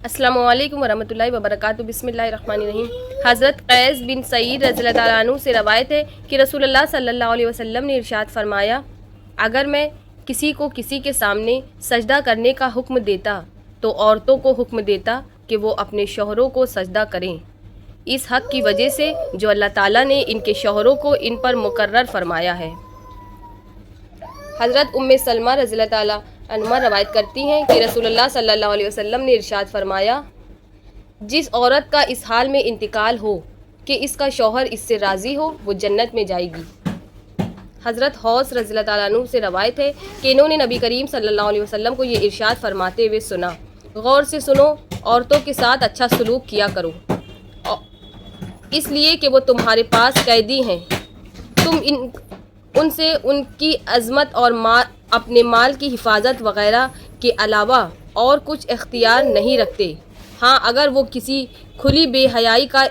अस्सलामु अलैकुम वरहमतुल्लाहि वबरकातुहू। बिस्मिल्लाहिर्रहमानिर्रहीम। हज़रत क़ैस बिन सईद रज़ियल्लाहु ताला अन्हु से रवायत है कि रसूलुल्लाह सल्लल्लाहु अलैहि वसल्लम ने इरशाद फरमाया, अगर मैं किसी को किसी के सामने सजदा करने का हुक्म देता तो औरतों को हुक्म देता कि वो अपने शौहरों को सजदा करें, इस हक़ की वजह से जो अल्लाह ताला ने इनके शौहरों को इन पर मुकर्रर फरमाया है। हज़रत उम्मे सलमा रज़ियल्लाहु ताला अन्हा रवायत करती हैं कि रसूलुल्लाह सल्लल्लाहु अलैहि वसल्लम ने इरशाद फरमाया, जिस औरत का इस हाल में इंतकाल हो कि इसका शौहर इससे राज़ी हो वो जन्नत में जाएगी। हज़रत हौस रज़ियल्लाहु ताला अन्हु से रवायत है कि इन्होंने नबी करीम सल्लल्लाहु अलैहि वसल्लम को ये इरशाद फरमाते हुए सुना, गौर से सुनो, औरतों के साथ अच्छा सलूक किया करो, इसलिए कि वो तुम्हारे पास कैदी हैं। तुम उनसे उनकी अज़मत और अपने माल की हिफाजत वग़ैरह के अलावा और कुछ इख्तियार नहीं रखते। हाँ, अगर वो किसी खुली बेहयाई का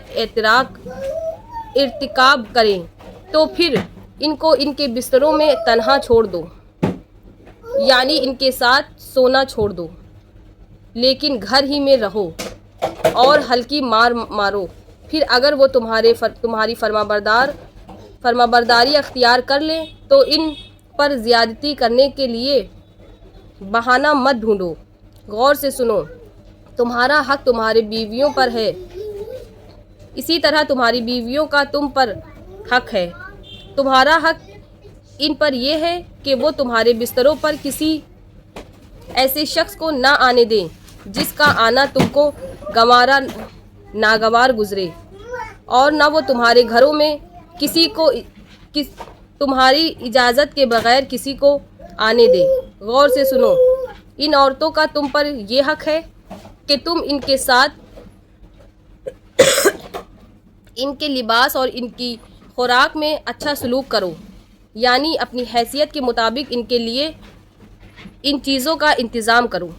इर्तिकाब करें तो फिर इनको इनके बिस्तरों में तन्हा छोड़ दो, यानी इनके साथ सोना छोड़ दो, लेकिन घर ही में रहो और हल्की मार मारो। फिर अगर वो तुम्हारी फरमाबरदारी अख्तियार कर लें तो इन पर ज़्यादती करने के लिए बहाना मत ढूंढो। गौर से सुनो, तुम्हारा हक़ तुम्हारी बीवियों पर है, इसी तरह तुम्हारी बीवियों का तुम पर हक़ है। तुम्हारा हक़ इन पर यह है कि वो तुम्हारे बिस्तरों पर किसी ऐसे शख्स को ना आने दें जिसका आना तुमको नागवार गुज़रे, और ना वो तुम्हारे घरों में तुम्हारी इजाज़त के बग़ैर किसी को आने दे। गौर से सुनो, इन औरतों का तुम पर यह हक़ है कि तुम इनके साथ इनके लिबास और इनकी खुराक में अच्छा सलूक करो, यानी अपनी हैसियत के मुताबिक इनके लिए इन चीज़ों का इंतज़ाम करो।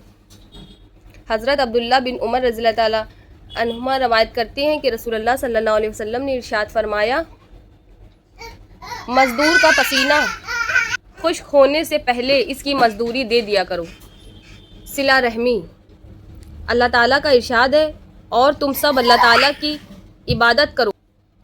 हज़रत अब्दुल्ला बिन उमर रज़ियल्लाहु ताला अन्हुमा रवायत करते हैं कि रसूलुल्लाह सल्लल्लाहु अलैहि वसल्लम ने इरशाद फरमाया, मज़दूर का पसीना खुश्क होने से पहले इसकी मज़दूरी दे दिया करो। सिला रहमी। अल्लाह ताला का इरशाद है, और तुम सब अल्लाह ताला की इबादत करो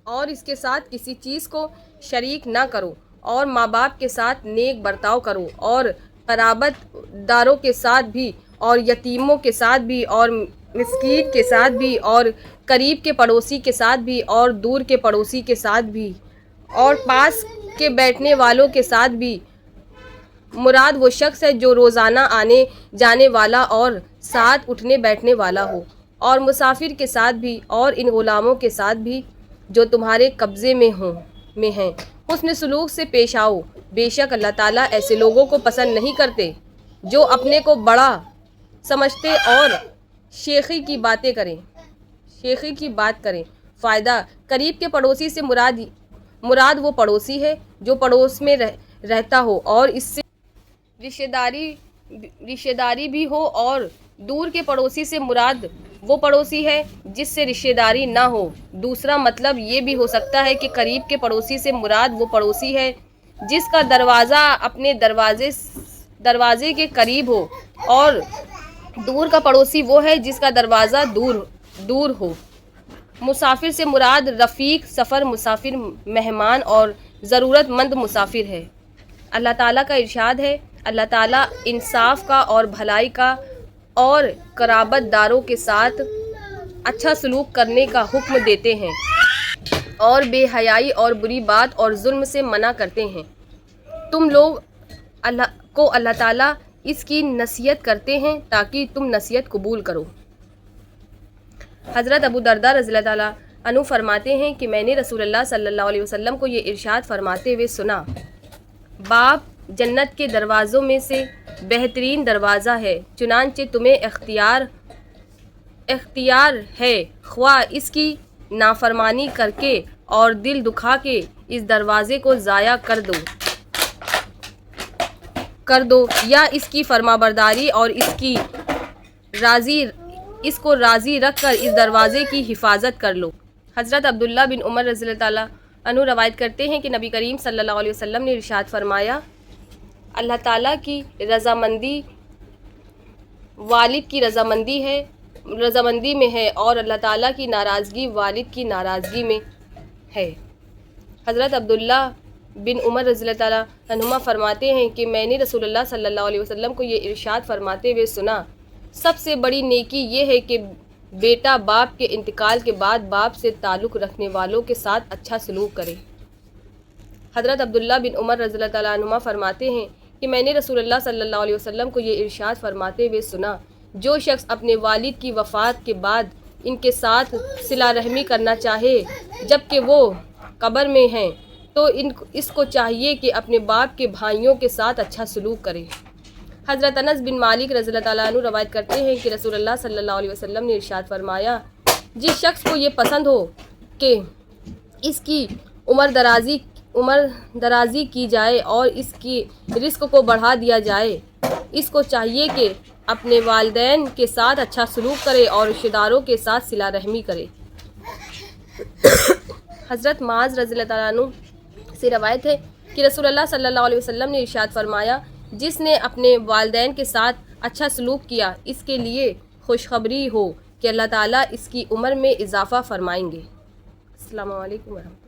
और इसके साथ किसी चीज़ को शरीक ना करो, और माँ बाप के साथ नेक बर्ताव करो, और क़राबतदारों के साथ भी, और यतीमों के साथ भी, और मिस्कीन के साथ भी, और करीब के पड़ोसी के साथ भी, और दूर के पड़ोसी के साथ भी, और पास के बैठने वालों के साथ भी। मुराद वो शख्स है जो रोज़ाना आने जाने वाला और साथ उठने बैठने वाला हो, और मुसाफिर के साथ भी, और इन ग़ुलामों के साथ भी जो तुम्हारे कब्ज़े में हैं। हुस्न सलूक से पेश आओ, बेशक अल्लाह ताला ऐसे लोगों को पसंद नहीं करते जो अपने को बड़ा समझते और शेखी की बात करें। फ़ायदा। करीब के पड़ोसी से मुराद वो पड़ोसी है जो पड़ोस में रहता हो और इससे रिश्तेदारी भी हो, और दूर के पड़ोसी से मुराद वो पड़ोसी है जिससे रिश्तेदारी ना हो। दूसरा मतलब ये भी हो सकता है कि करीब के पड़ोसी से मुराद वो पड़ोसी है जिसका दरवाज़ा अपने दरवाजे के करीब हो, और दूर का पड़ोसी वो है जिसका दरवाज़ा दूर हो। मुसाफिर से मुराद रफ़ीक सफ़र, मुसाफिर मेहमान और ज़रूरतमंद मुसाफिर है। अल्लाह ताला का इरशाद है, अल्लाह ताला इंसाफ का और भलाई का और क़राबतदारों के साथ अच्छा सलूक करने का हुक्म देते हैं, और बेहयाई और बुरी बात और जुल्म से मना करते हैं। तुम लोग अल्लाह ताला इसकी नसीहत करते हैं ताकि तुम नसीहत कबूल करो। हज़रत अबू दरदा रज़ियल्लाहु ताला अन्हु फरमाते हैं कि मैंने रसूलुल्लाह सल्लल्लाहु अलैहि वसल्लम को ये इरशाद फरमाते हुए सुना, बाप जन्नत के दरवाज़ों में से बेहतरीन दरवाज़ा है, चुनांचे तुम्हें इख्तियार है, ख्वाह इसकी नाफरमानी करके और दिल दुखा के इस दरवाज़े को ज़ाया कर दो, या इसकी फरमाबरदारी और इसको राज़ी रख कर इस दरवाज़े की हिफाजत कर लो। हज़रत अब्दुल्ला बिन उमर रज़ियल्लाहु ताला अन्हु रवायत करते हैं कि नबी करीम सल्लल्लाहु अलैहि वसल्लम ने इरशाद फरमाया, अल्लाह ताला की रज़ामंदी वालिद की रज़ामंदी है, رضامندی میں ہے اور اللہ تعالیٰ کی ناراضگی والد کی ناراضگی میں ہے۔ حضرت عبداللہ بن عمر رضی اللہ تعالیٰ عنہما فرماتے ہیں کہ میں نے رسول اللہ صلی اللہ علیہ وسلم کو یہ ارشاد فرماتے ہوئے سنا، سب سے بڑی نیکی یہ ہے کہ بیٹا باپ کے انتقال کے بعد باپ سے تعلق رکھنے والوں کے ساتھ اچھا سلوک کرے۔ حضرت عبداللہ بن عمر رضی اللہ تعالیٰ عنہما فرماتے ہیں کہ میں نے رسول اللہ صلی اللہ علیہ وسلم کو یہ ارشاد فرماتے ہوئے سنا، جو شخص اپنے والد کی وفات کے بعد ان کے ساتھ صلہ رحمی کرنا چاہے جبکہ وہ قبر میں ہیں تو اس کو چاہیے کہ اپنے باپ کے بھائیوں کے ساتھ اچھا سلوک کرے۔ حضرت انس بن مالک رضی اللہ تعالیٰ عنہ روایت کرتے ہیں کہ رسول اللہ صلی اللہ علیہ وسلم نے ارشاد فرمایا، جس شخص کو یہ پسند ہو کہ اس کی عمر درازی کی جائے اور اس کی رزق کو بڑھا دیا جائے، اس کو چاہیے کہ اپنے والدین کے ساتھ اچھا سلوک کرے اور رشتہ داروں کے ساتھ صلہ رحمی کرے۔ حضرت معاذ رضی اللہ تعالیٰ عنہ سے روایت ہے کہ رسول اللہ صلی اللہ علیہ وسلم نے ارشاد فرمایا، جس نے اپنے والدین کے ساتھ اچھا سلوک کیا اس کے لیے خوشخبری ہو کہ اللہ تعالیٰ اس کی عمر میں اضافہ فرمائیں گے۔ السلام علیکم ورحمۃ اللہ۔